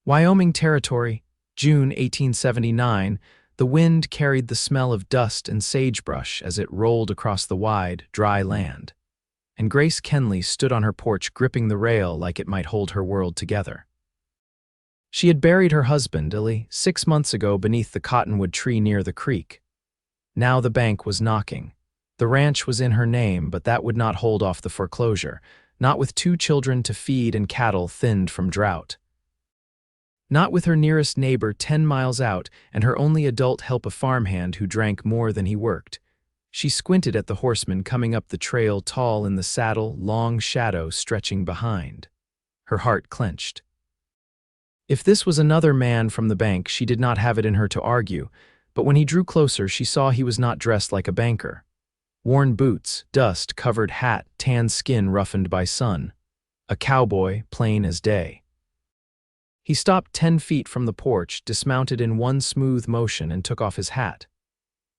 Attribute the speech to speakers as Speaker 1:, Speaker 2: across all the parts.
Speaker 1: Wyoming Territory, June 1879, the wind carried the smell of dust and sagebrush as it rolled across the wide, dry land. And Grace Kenley stood on her porch gripping the rail like it might hold her world together. She had buried her husband, Illy, 6 months ago beneath the cottonwood tree near the creek. Now the bank was knocking. The ranch was in her name, but that would not hold off the foreclosure, not with 2 children to feed and cattle thinned from drought. Not with her nearest neighbor 10 miles out and her only adult help a farmhand who drank more than he worked. She squinted at the horseman coming up the trail, tall in the saddle, long shadow stretching behind. Her heart clenched. If this was another man from the bank, she did not have it in her to argue, but when he drew closer, she saw he was not dressed like a banker. Worn boots, dust-covered hat, tan skin roughened by sun. A cowboy, plain as day. He stopped 10 feet from the porch, dismounted in one smooth motion, and took off his hat.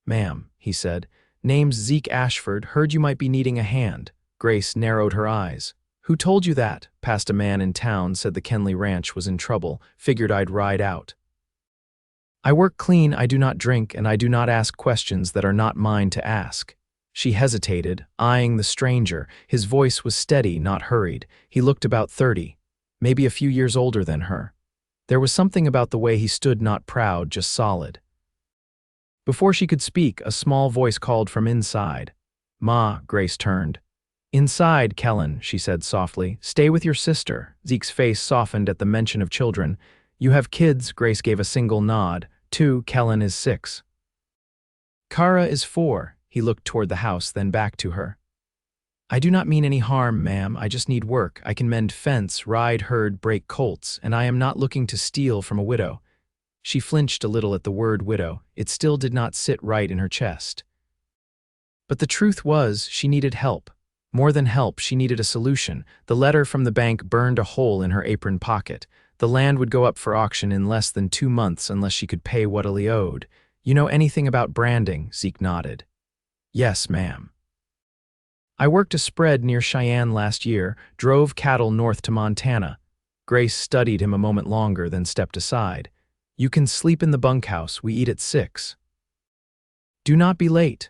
Speaker 1: "Ma'am," he said, "name's Zeke Ashford, heard you might be needing a hand." Grace narrowed her eyes. "Who told you that?" Past a man in town said the Kenley ranch was in trouble, figured I'd ride out. "I work clean, I do not drink, and I do not ask questions that are not mine to ask." She hesitated, eyeing the stranger. His voice was steady, not hurried. He looked about 30, maybe a few years older than her. There was something about the way he stood, not proud, just solid. Before she could speak, a small voice called from inside. "Ma," Grace turned. "Inside, Kellen," she said softly. "Stay with your sister." Zeke's face softened at the mention of children. "You have kids," Grace gave a single nod. 2, Kellen is 6. "Kara is 4. He looked toward the house, then back to her. "I do not mean any harm, ma'am. I just need work. I can mend fence, ride herd, break colts, and I am not looking to steal from a widow." She flinched a little at the word widow. It still did not sit right in her chest. But the truth was, she needed help. More than help, she needed a solution. The letter from the bank burned a hole in her apron pocket. The land would go up for auction in less than 2 months unless she could pay what Illy owed. "You know anything about branding?" Zeke nodded. "Yes, ma'am. I worked a spread near Cheyenne last year, drove cattle north to Montana." Grace studied him a moment longer, then stepped aside. "You can sleep in the bunkhouse. We eat at 6. Do not be late."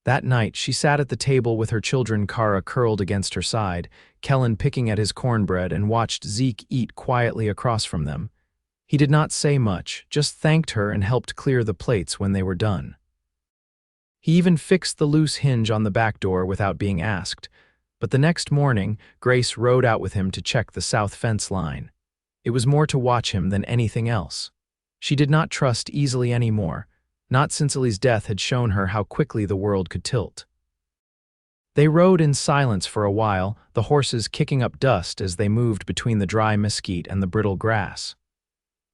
Speaker 1: That night, she sat at the table with her children, Kara curled against her side, Kellen picking at his cornbread, and watched Zeke eat quietly across from them. He did not say much, just thanked her and helped clear the plates when they were done. He even fixed the loose hinge on the back door without being asked. But the next morning, Grace rode out with him to check the south fence line. It was more to watch him than anything else. She did not trust easily anymore, not since Illy's death had shown her how quickly the world could tilt. They rode in silence for a while, the horses kicking up dust as they moved between the dry mesquite and the brittle grass.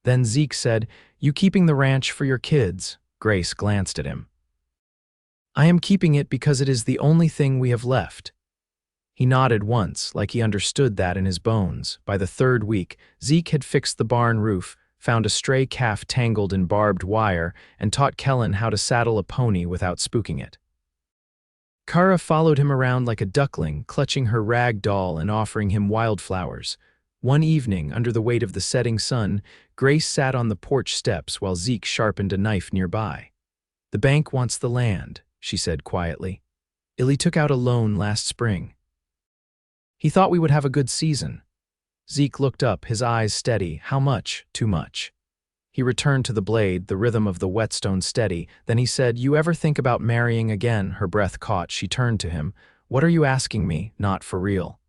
Speaker 1: Then Zeke said, "You keeping the ranch for your kids?" Grace glanced at him. "I am keeping it because it is the only thing we have left." He nodded once, like he understood that in his bones. By the 3rd week, Zeke had fixed the barn roof, found a stray calf tangled in barbed wire, and taught Kellen how to saddle a pony without spooking it. Kara followed him around like a duckling, clutching her rag doll and offering him wildflowers. One evening, under the weight of the setting sun, Grace sat on the porch steps while Zeke sharpened a knife nearby. "The bank wants the land," she said quietly. "Illy took out a loan last spring. He thought we would have a good season." Zeke looked up, his eyes steady. "How much?" "Too much." He returned to the blade, the rhythm of the whetstone steady. Then he said, "You ever think about marrying again?" Her breath caught. She turned to him. "What are you asking me? Not for real."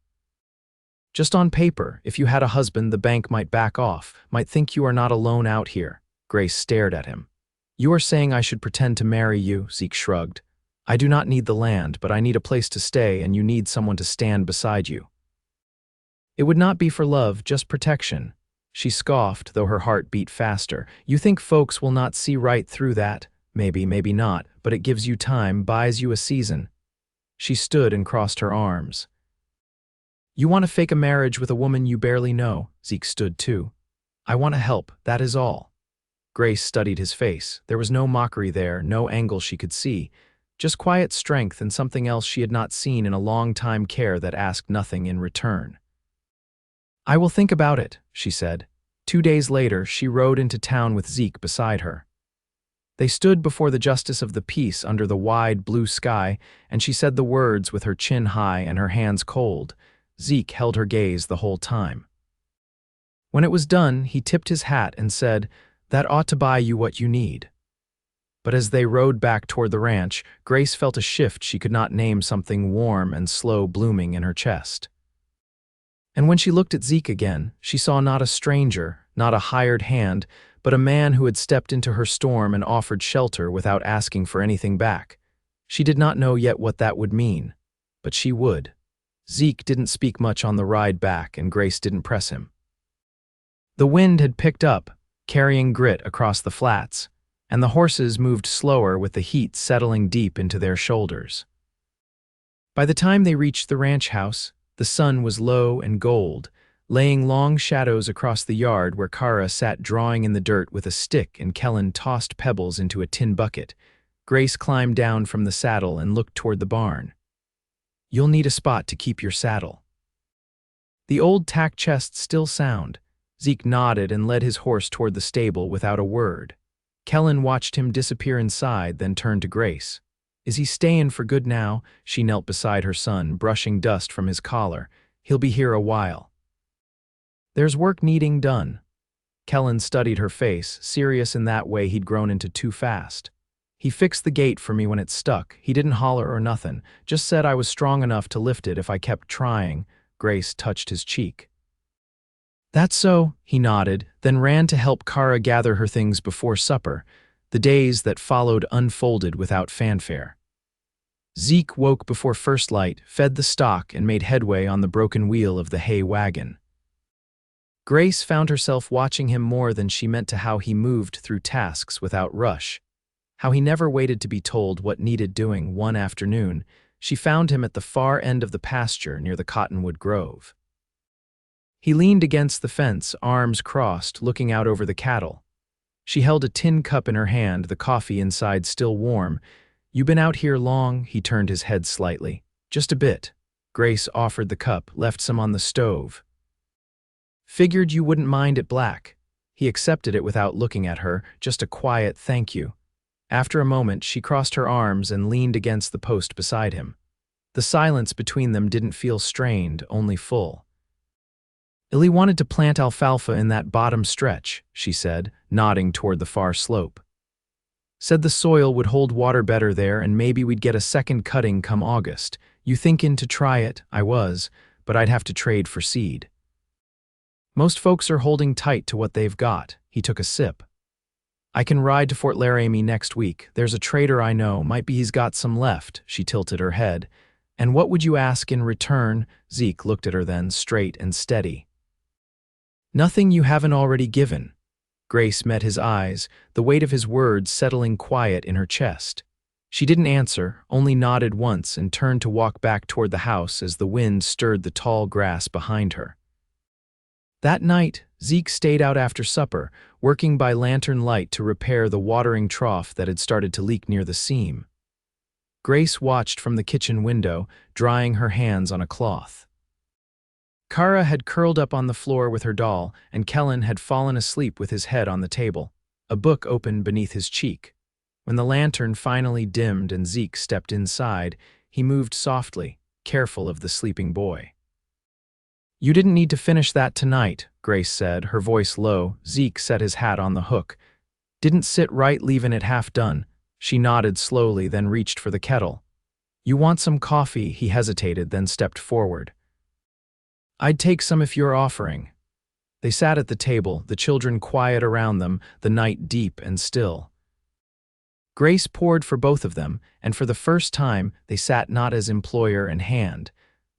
Speaker 1: "Just on paper, if you had a husband, the bank might back off, might think you are not alone out here." Grace stared at him. "You are saying I should pretend to marry you?" Zeke shrugged. "I do not need the land, but I need a place to stay, and you need someone to stand beside you." "It would not be for love, just protection." She scoffed, though her heart beat faster. "You think folks will not see right through that? Maybe, maybe not, but it gives you time, buys you a season." She stood and crossed her arms. "You want to fake a marriage with a woman you barely know." Zeke stood too. "I want to help, that is all." Grace studied his face. There was no mockery there, no angle she could see. Just quiet strength and something else she had not seen in a long time, care that asked nothing in return. "I will think about it," she said. 2 days later, she rode into town with Zeke beside her. They stood before the justice of the peace under the wide blue sky, and she said the words with her chin high and her hands cold. Zeke held her gaze the whole time. When it was done, he tipped his hat and said, "That ought to buy you what you need." But as they rode back toward the ranch, Grace felt a shift she could not name, something warm and slow blooming in her chest. And when she looked at Zeke again, she saw not a stranger, not a hired hand, but a man who had stepped into her storm and offered shelter without asking for anything back. She did not know yet what that would mean, but she would. Zeke didn't speak much on the ride back, and Grace didn't press him. The wind had picked up, carrying grit across the flats, and the horses moved slower with the heat settling deep into their shoulders. By the time they reached the ranch house, the sun was low and gold, laying long shadows across the yard where Kara sat drawing in the dirt with a stick and Kellen tossed pebbles into a tin bucket. Grace climbed down from the saddle and looked toward the barn. "You'll need a spot to keep your saddle." The old tack chest still sound. Zeke nodded and led his horse toward the stable without a word. Kellen watched him disappear inside, then turned to Grace. "Is he stayin' for good now?" She knelt beside her son, brushing dust from his collar. "He'll be here a while." "There's work needing done." Kellen studied her face, serious in that way he'd grown into too fast. "He fixed the gate for me when it stuck. He didn't holler or nothing, just said I was strong enough to lift it if I kept trying." Grace touched his cheek. "That's so," he nodded, then ran to help Kara gather her things before supper. The days that followed unfolded without fanfare. Zeke woke before first light, fed the stock, and made headway on the broken wheel of the hay wagon. Grace found herself watching him more than she meant to, how he moved through tasks without rush, how he never waited to be told what needed doing. One afternoon, she found him at the far end of the pasture near the cottonwood grove. He leaned against the fence, arms crossed, looking out over the cattle. She held a tin cup in her hand, the coffee inside still warm. "You been out here long?" He turned his head slightly. "Just a bit." Grace offered the cup, left some on the stove. "Figured you wouldn't mind it black." He accepted it without looking at her, just a quiet "thank you." After a moment, she crossed her arms and leaned against the post beside him. The silence between them didn't feel strained, only full. "Illy wanted to plant alfalfa in that bottom stretch," she said, nodding toward the far slope. "Said the soil would hold water better there and maybe we'd get a second cutting come August. You thinkin' to try it?" "I was, but I'd have to trade for seed." "Most folks are holding tight to what they've got." He took a sip. "I can ride to Fort Laramie next week. There's a trader I know. Might be he's got some left." She tilted her head. "And what would you ask in return?" Zeke looked at her then, straight and steady. "Nothing you haven't already given." Grace met his eyes, the weight of his words settling quiet in her chest. She didn't answer, only nodded once and turned to walk back toward the house as the wind stirred the tall grass behind her. That night, Zeke stayed out after supper, working by lantern light to repair the watering trough that had started to leak near the seam. Grace watched from the kitchen window, drying her hands on a cloth. Kara had curled up on the floor with her doll, and Kellen had fallen asleep with his head on the table, a book open beneath his cheek. When the lantern finally dimmed and Zeke stepped inside, he moved softly, careful of the sleeping boy. "You didn't need to finish that tonight," Grace said, her voice low. Zeke set his hat on the hook. "Didn't sit right leaving it half done." She nodded slowly, then reached for the kettle. "You want some coffee?" He hesitated, then stepped forward. "I'd take some if you're offering." They sat at the table, the children quiet around them, the night deep and still. Grace poured for both of them, and for the first time they sat not as employer and hand,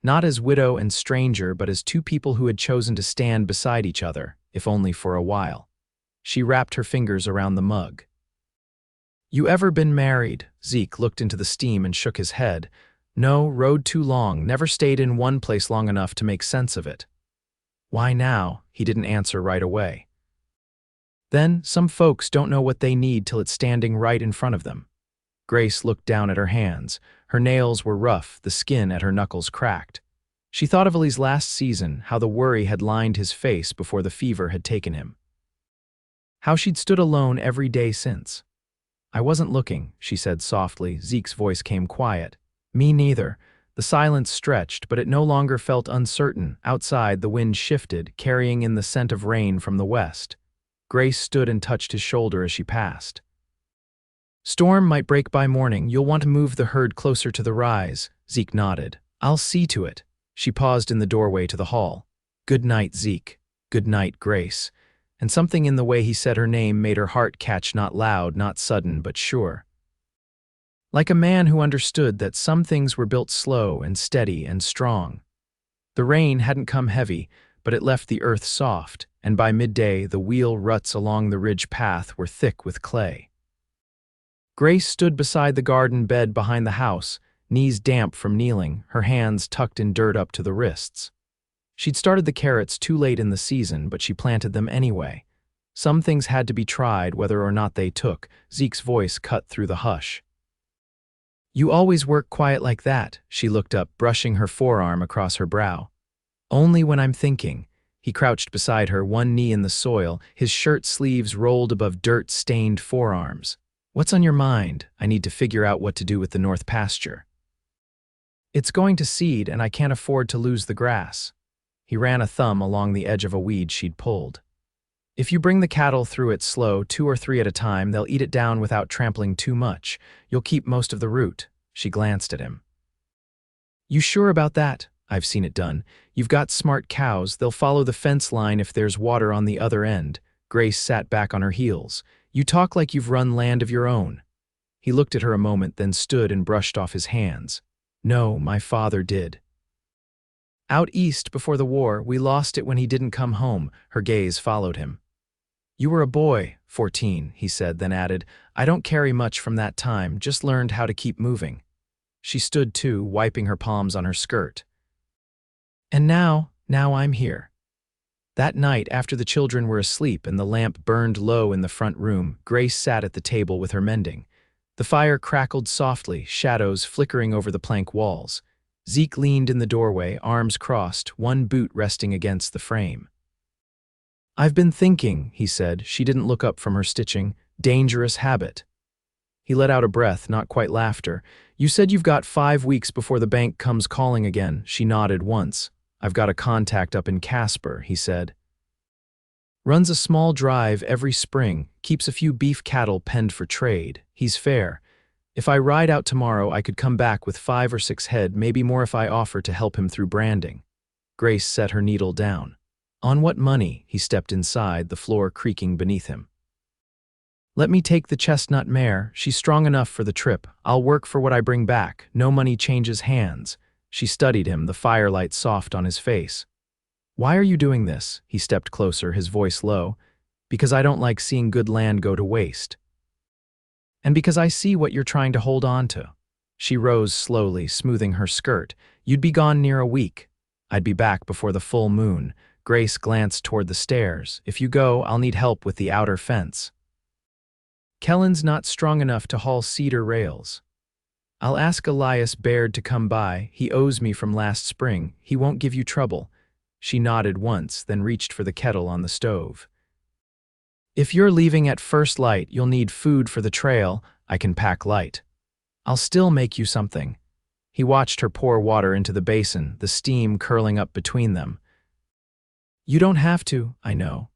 Speaker 1: not as widow and stranger, but as two people who had chosen to stand beside each other, if only for a while. She wrapped her fingers around the mug. "You ever been married?" Zeke looked into the steam and shook his head. "No, rode too long, never stayed in one place long enough to make sense of it." "Why now?" He didn't answer right away. "Then, some folks don't know what they need till it's standing right in front of them." Grace looked down at her hands. Her nails were rough, the skin at her knuckles cracked. She thought of Ellie's last season, how the worry had lined his face before the fever had taken him. How she'd stood alone every day since. "I wasn't looking," she said softly. Zeke's voice came quiet. "Me neither." The silence stretched, but it no longer felt uncertain. Outside, the wind shifted, carrying in the scent of rain from the west. Grace stood and touched his shoulder as she passed. "Storm might break by morning. You'll want to move the herd closer to the rise." Zeke nodded. "I'll see to it." She paused in the doorway to the hall. "Good night, Zeke." "Good night, Grace." And something in the way he said her name made her heart catch, not loud, not sudden, but sure. Like a man who understood that some things were built slow and steady and strong. The rain hadn't come heavy, but it left the earth soft, and by midday the wheel ruts along the ridge path were thick with clay. Grace stood beside the garden bed behind the house, knees damp from kneeling, her hands tucked in dirt up to the wrists. She'd started the carrots too late in the season, but she planted them anyway. Some things had to be tried, whether or not they took. Zeke's voice cut through the hush. "You always work quiet like that," she looked up, brushing her forearm across her brow. "Only when I'm thinking." He crouched beside her, one knee in the soil, his shirt sleeves rolled above dirt-stained forearms. "What's on your mind?" "I need to figure out what to do with the north pasture. It's going to seed, and I can't afford to lose the grass." He ran a thumb along the edge of a weed she'd pulled. "If you bring the cattle through it slow, 2 or 3 at a time, they'll eat it down without trampling too much. You'll keep most of the root." She glanced at him. "You sure about that?" "I've seen it done. You've got smart cows. They'll follow the fence line if there's water on the other end." Grace sat back on her heels. "You talk like you've run land of your own." He looked at her a moment, then stood and brushed off his hands. "No, my father did. Out east before the war, we lost it when he didn't come home." Her gaze followed him. "You were a boy, 14, he said, then added, "I don't carry much from that time, just learned how to keep moving." She stood too, wiping her palms on her skirt. "And now I'm here." That night, after the children were asleep and the lamp burned low in the front room, Grace sat at the table with her mending. The fire crackled softly, shadows flickering over the plank walls. Zeke leaned in the doorway, arms crossed, one boot resting against the frame. "I've been thinking," he said. She didn't look up from her stitching. "Dangerous habit." He let out a breath, not quite laughter. "You said you've got 5 weeks before the bank comes calling again." She nodded once. "I've got a contact up in Casper," he said. "Runs a small drive every spring, keeps a few beef cattle penned for trade. He's fair. If I ride out tomorrow, I could come back with 5 or 6 head, maybe more if I offer to help him through branding." Grace set her needle down. "On what money?" He stepped inside, the floor creaking beneath him. "Let me take the chestnut mare. She's strong enough for the trip. I'll work for what I bring back. No money changes hands." She studied him, the firelight soft on his face. "Why are you doing this?" He stepped closer, his voice low. "Because I don't like seeing good land go to waste. And because I see what you're trying to hold on to." She rose slowly, smoothing her skirt. "You'd be gone near a week. I'd be back before the full moon." Grace glanced toward the stairs. "If you go, I'll need help with the outer fence. Kellen's not strong enough to haul cedar rails. I'll ask Elias Baird to come by. He owes me from last spring. He won't give you trouble." She nodded once, then reached for the kettle on the stove. "If you're leaving at first light, you'll need food for the trail. I can pack light. I'll still make you something." He watched her pour water into the basin, the steam curling up between them. "You don't have to, I know."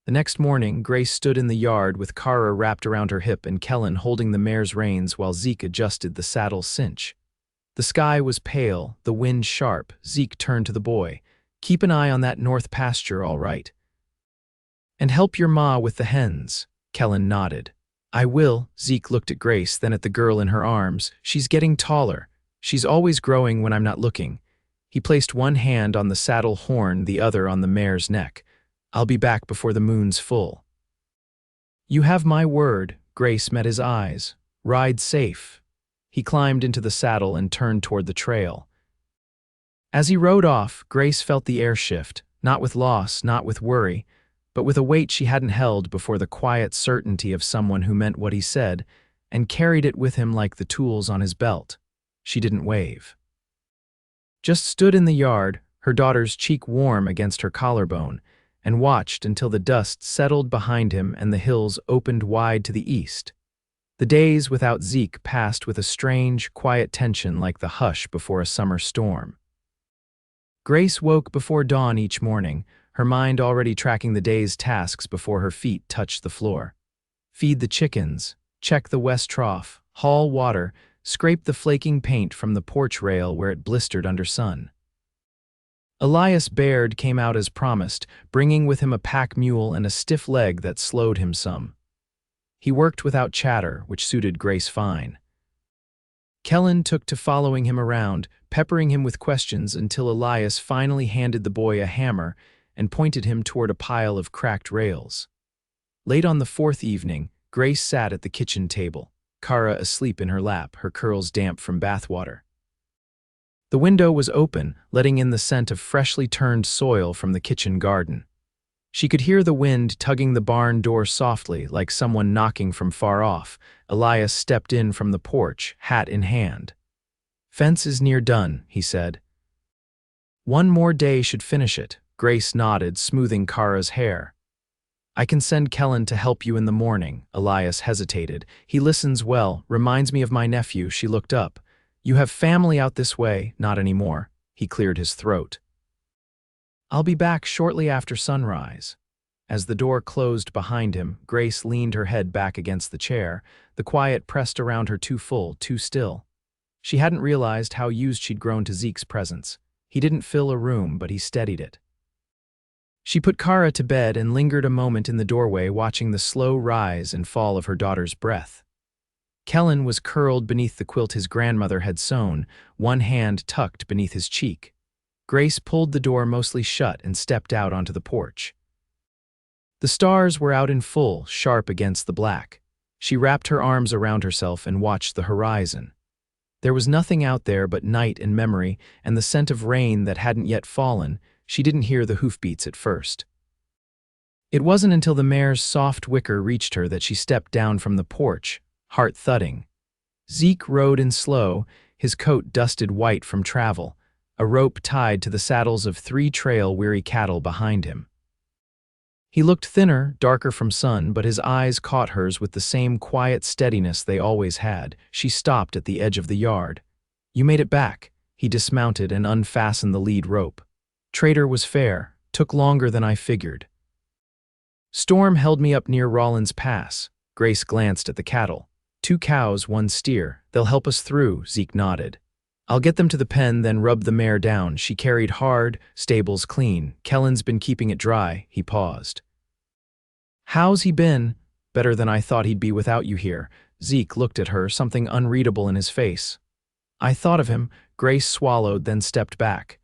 Speaker 1: The next morning, Grace stood in the yard with Kara wrapped around her hip and Kellen holding the mare's reins while Zeke adjusted the saddle cinch. The sky was pale, the wind sharp. Zeke turned to the boy. "Keep an eye on that north pasture, all right. And help your ma with the hens." Kellen nodded. "I will." Zeke looked at Grace, then at the girl in her arms. "She's getting taller. She's always growing when I'm not looking." He placed one hand on the saddle horn, the other on the mare's neck. "I'll be back before the moon's full." "You have my word." Grace met his eyes. "Ride safe." He climbed into the saddle and turned toward the trail. As he rode off, Grace felt the air shift, not with loss, not with worry, but with a weight she hadn't held before, the quiet certainty of someone who meant what he said and carried it with him like the tools on his belt. She didn't wave. just stood in the yard, her daughter's cheek warm against her collarbone, and watched until the dust settled behind him and the hills opened wide to the east. The days without Zeke passed with a strange, quiet tension like the hush before a summer storm. Grace woke before dawn each morning, her mind already tracking the day's tasks before her feet touched the floor. Feed the chickens, check the west trough, haul water, scrape the flaking paint from the porch rail where it blistered under sun. Elias Baird came out as promised, bringing with him a pack mule and a stiff leg that slowed him some. He worked without chatter, which suited Grace fine. Kellen took to following him around, peppering him with questions until Elias finally handed the boy a hammer and pointed him toward a pile of cracked rails. Late on the fourth evening, Grace sat at the kitchen table, Kara asleep in her lap, her curls damp from bathwater. The window was open, letting in the scent of freshly turned soil from the kitchen garden. She could hear the wind tugging the barn door softly, like someone knocking from far off. Elias stepped in from the porch, hat in hand. "Fence is near done," he said. "One more day should finish it," Grace nodded, smoothing Kara's hair. "I can send Kellen to help you in the morning." Elias hesitated. "He listens well, reminds me of my nephew." She looked up. "You have family out this way?" "Not anymore." He cleared his throat. "I'll be back shortly after sunrise." As the door closed behind him, Grace leaned her head back against the chair, the quiet pressed around her too full, too still. She hadn't realized how used she'd grown to Zeke's presence. He didn't fill a room, but he steadied it. She put Kara to bed and lingered a moment in the doorway watching the slow rise and fall of her daughter's breath. Kellen was curled beneath the quilt his grandmother had sewn, one hand tucked beneath his cheek. Grace pulled the door mostly shut and stepped out onto the porch. The stars were out in full, sharp against the black. She wrapped her arms around herself and watched the horizon. There was nothing out there but night and memory and the scent of rain that hadn't yet fallen. She didn't hear the hoofbeats at first. It wasn't until the mare's soft wicker reached her that she stepped down from the porch, heart thudding. Zeke rode in slow, his coat dusted white from travel, a rope tied to the saddles of 3 trail-weary cattle behind him. He looked thinner, darker from sun, but his eyes caught hers with the same quiet steadiness they always had. She stopped at the edge of the yard. "You made it back." He dismounted and unfastened the lead rope. "Trader was fair. Took longer than I figured." "Storm held me up near Rollins Pass." Grace glanced at the cattle. 2 cows, 1 steer. "They'll help us through," Zeke nodded. "I'll get them to the pen, then rub the mare down." She carried hard, stables clean. "Kellen's been keeping it dry." He paused. "How's he been?" "Better than I thought he'd be without you here." Zeke looked at her, something unreadable in his face. "I thought of him." Grace swallowed, then stepped back.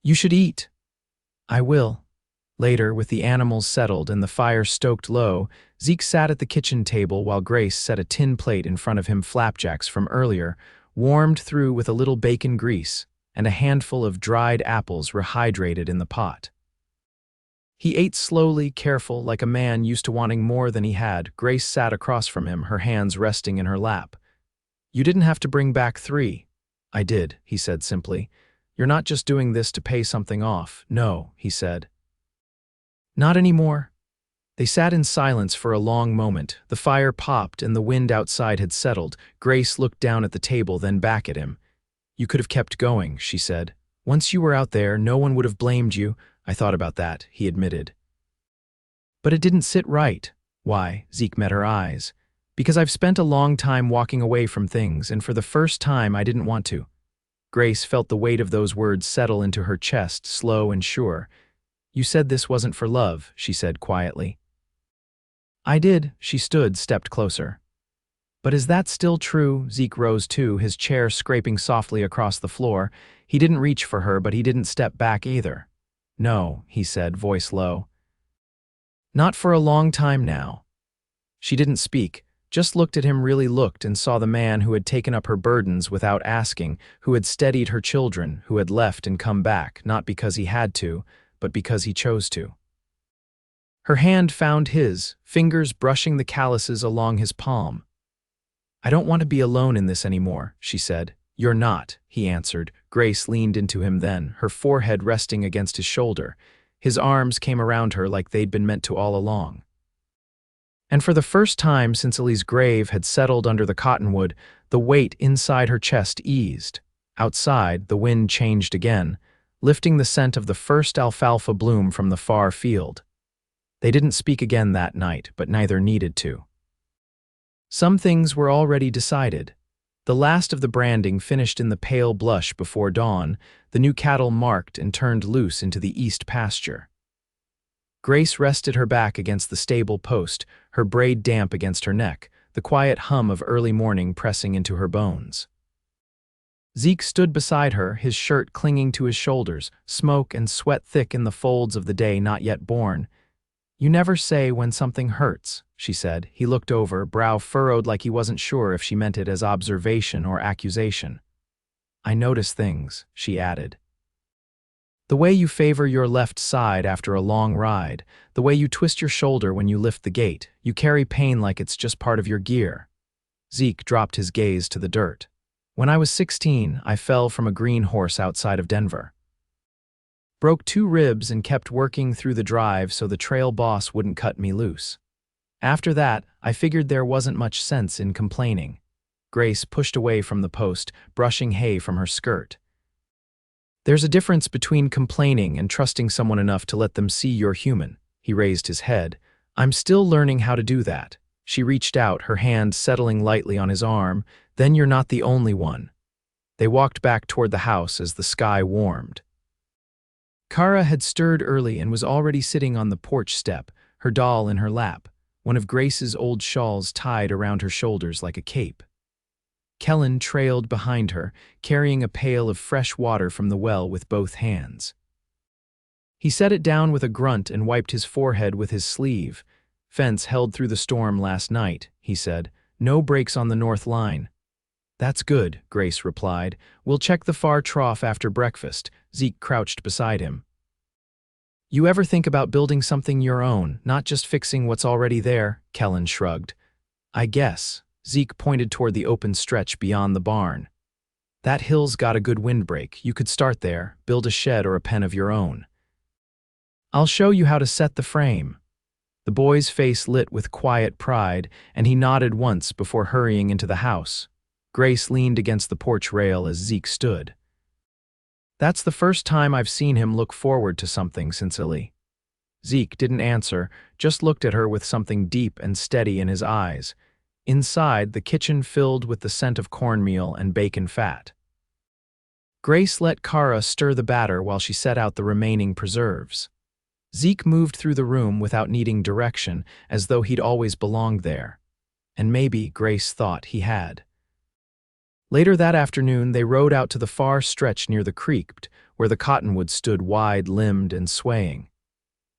Speaker 1: "You should eat." "I will." Later, with the animals settled and the fire stoked low, Zeke sat at the kitchen table while Grace set a tin plate in front of him, flapjacks from earlier, warmed through with a little bacon grease, and a handful of dried apples rehydrated in the pot. He ate slowly, careful, like a man used to wanting more than he had. Grace sat across from him, her hands resting in her lap. "You didn't have to bring back 3. "I did," he said simply. "You're not just doing this to pay something off." "No," he said. "Not anymore." They sat in silence for a long moment. The fire popped and the wind outside had settled. Grace looked down at the table, then back at him. "You could have kept going," she said. "Once you were out there, no one would have blamed you." "I thought about that," he admitted. "But it didn't sit right." "Why?" Zeke met her eyes. "Because I've spent a long time walking away from things, and for the first time I didn't want to." Grace felt the weight of those words settle into her chest, slow and sure. "You said this wasn't for love," she said quietly. "I did." She stood, stepped closer. "But is that still true?" Zeke rose too, his chair scraping softly across the floor. He didn't reach for her, but he didn't step back either. "No," he said, voice low. "Not for a long time now." She didn't speak, just looked at him, really looked, and saw the man who had taken up her burdens without asking, who had steadied her children, who had left and come back, not because he had to, but because he chose to. Her hand found his, fingers brushing the calluses along his palm. "I don't want to be alone in this anymore," she said. "You're not," he answered. Grace leaned into him then, her forehead resting against his shoulder. His arms came around her like they'd been meant to all along. And for the first time since Ellie's grave had settled under the cottonwood, the weight inside her chest eased. Outside, the wind changed again, lifting the scent of the first alfalfa bloom from the far field. They didn't speak again that night, but neither needed to. Some things were already decided. The last of the branding finished in the pale blush before dawn, the new cattle marked and turned loose into the east pasture. Grace rested her back against the stable post, her braid damp against her neck, the quiet hum of early morning pressing into her bones. Zeke stood beside her, his shirt clinging to his shoulders, smoke and sweat thick in the folds of the day not yet born. "You never say when something hurts," she said. He looked over, brow furrowed like he wasn't sure if she meant it as observation or accusation. "I notice things," she added. "The way you favor your left side after a long ride, the way you twist your shoulder when you lift the gate, you carry pain like it's just part of your gear." Zeke dropped his gaze to the dirt. "When I was 16, I fell from a green horse outside of Denver. Broke 2 ribs and kept working through the drive so the trail boss wouldn't cut me loose. After that, I figured there wasn't much sense in complaining." Grace pushed away from the post, brushing hay from her skirt. "There's a difference between complaining and trusting someone enough to let them see you're human." He raised his head. "I'm still learning how to do that." She reached out, her hand settling lightly on his arm. "Then you're not the only one." They walked back toward the house as the sky warmed. Kara had stirred early and was already sitting on the porch step, her doll in her lap, one of Grace's old shawls tied around her shoulders like a cape. Kellen trailed behind her, carrying a pail of fresh water from the well with both hands. He set it down with a grunt and wiped his forehead with his sleeve. "Fence held through the storm last night," he said. "No breaks on the north line." "That's good," Grace replied. "We'll check the far trough after breakfast." Zeke crouched beside him. "You ever think about building something your own, not just fixing what's already there?" Kellen shrugged. "I guess." Zeke pointed toward the open stretch beyond the barn. "That hill's got a good windbreak. You could start there, build a shed or a pen of your own. I'll show you how to set the frame." The boy's face lit with quiet pride, and he nodded once before hurrying into the house. Grace leaned against the porch rail as Zeke stood. "That's the first time I've seen him look forward to something since Ellie." Zeke didn't answer, just looked at her with something deep and steady in his eyes. Inside, the kitchen filled with the scent of cornmeal and bacon fat. Grace let Kara stir the batter while she set out the remaining preserves. Zeke moved through the room without needing direction, as though he'd always belonged there. And maybe, Grace thought, he had. Later that afternoon, they rode out to the far stretch near the creek, where the cottonwoods stood wide-limbed and swaying.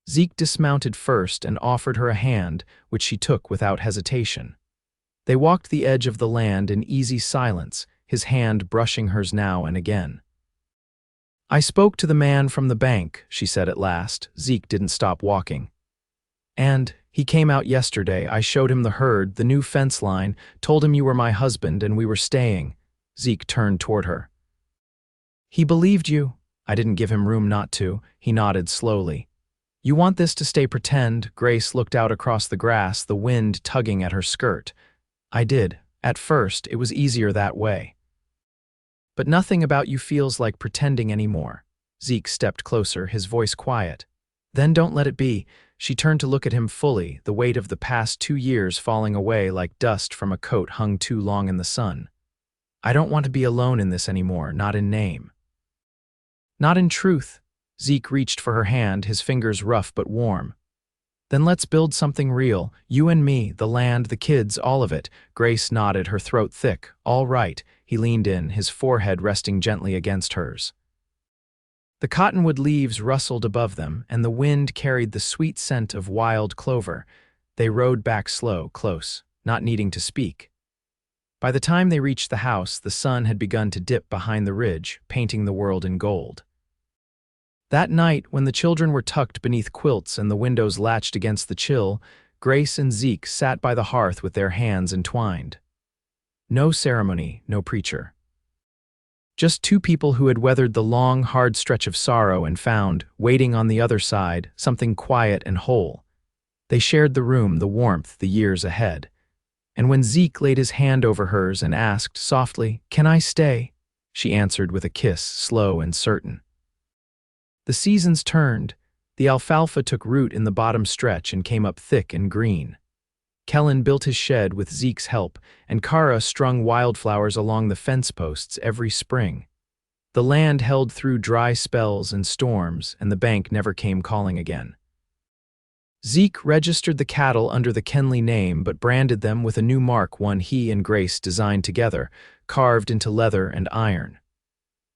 Speaker 1: Zeke dismounted first and offered her a hand, which she took without hesitation. They walked the edge of the land in easy silence, his hand brushing hers now and again. "I spoke to the man from the bank," she said at last. Zeke didn't stop walking. "And he came out yesterday. I showed him the herd, the new fence line, told him you were my husband and we were staying." Zeke turned toward her. "He believed you." "I didn't give him room not to." He nodded slowly. "You want this to stay pretend?" Grace looked out across the grass, the wind tugging at her skirt. "I did. At first, it was easier that way. But nothing about you feels like pretending anymore." Zeke stepped closer, his voice quiet. "Then don't let it be." She turned to look at him fully, the weight of the past 2 years falling away like dust from a coat hung too long in the sun. "I don't want to be alone in this anymore, not in name. Not in truth." Zeke reached for her hand, his fingers rough but warm. "Then let's build something real. You and me, the land, the kids, all of it." Grace nodded, her throat thick. "All right." He leaned in, his forehead resting gently against hers. The cottonwood leaves rustled above them, and the wind carried the sweet scent of wild clover. They rode back slow, close, not needing to speak. By the time they reached the house, the sun had begun to dip behind the ridge, painting the world in gold. That night, when the children were tucked beneath quilts and the windows latched against the chill, Grace and Zeke sat by the hearth with their hands entwined. No ceremony, no preacher. Just two people who had weathered the long, hard stretch of sorrow and found, waiting on the other side, something quiet and whole. They shared the room, the warmth, the years ahead. And when Zeke laid his hand over hers and asked softly, "Can I stay?" she answered with a kiss, slow and certain. The seasons turned. The alfalfa took root in the bottom stretch and came up thick and green. Kellen built his shed with Zeke's help, and Kara strung wildflowers along the fence posts every spring. The land held through dry spells and storms, and the bank never came calling again. Zeke registered the cattle under the Kenley name but branded them with a new mark, one he and Grace designed together, carved into leather and iron.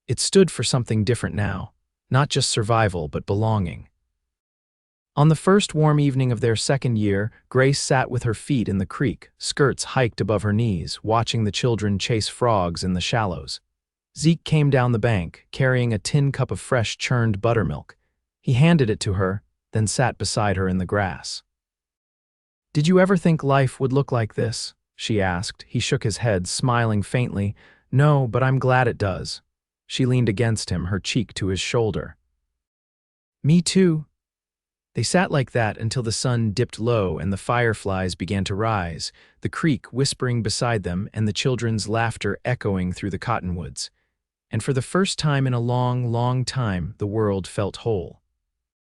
Speaker 1: It stood for something different now, not just survival but belonging. On the first warm evening of their second year, Grace sat with her feet in the creek, skirts hiked above her knees, watching the children chase frogs in the shallows. Zeke came down the bank, carrying a tin cup of fresh churned buttermilk. He handed it to her, then sat beside her in the grass. "Did you ever think life would look like this?" she asked. He shook his head, smiling faintly. "No, but I'm glad it does." She leaned against him, her cheek to his shoulder. "Me too." They sat like that until the sun dipped low and the fireflies began to rise, the creek whispering beside them and the children's laughter echoing through the cottonwoods. And for the first time in a long, long time, the world felt whole.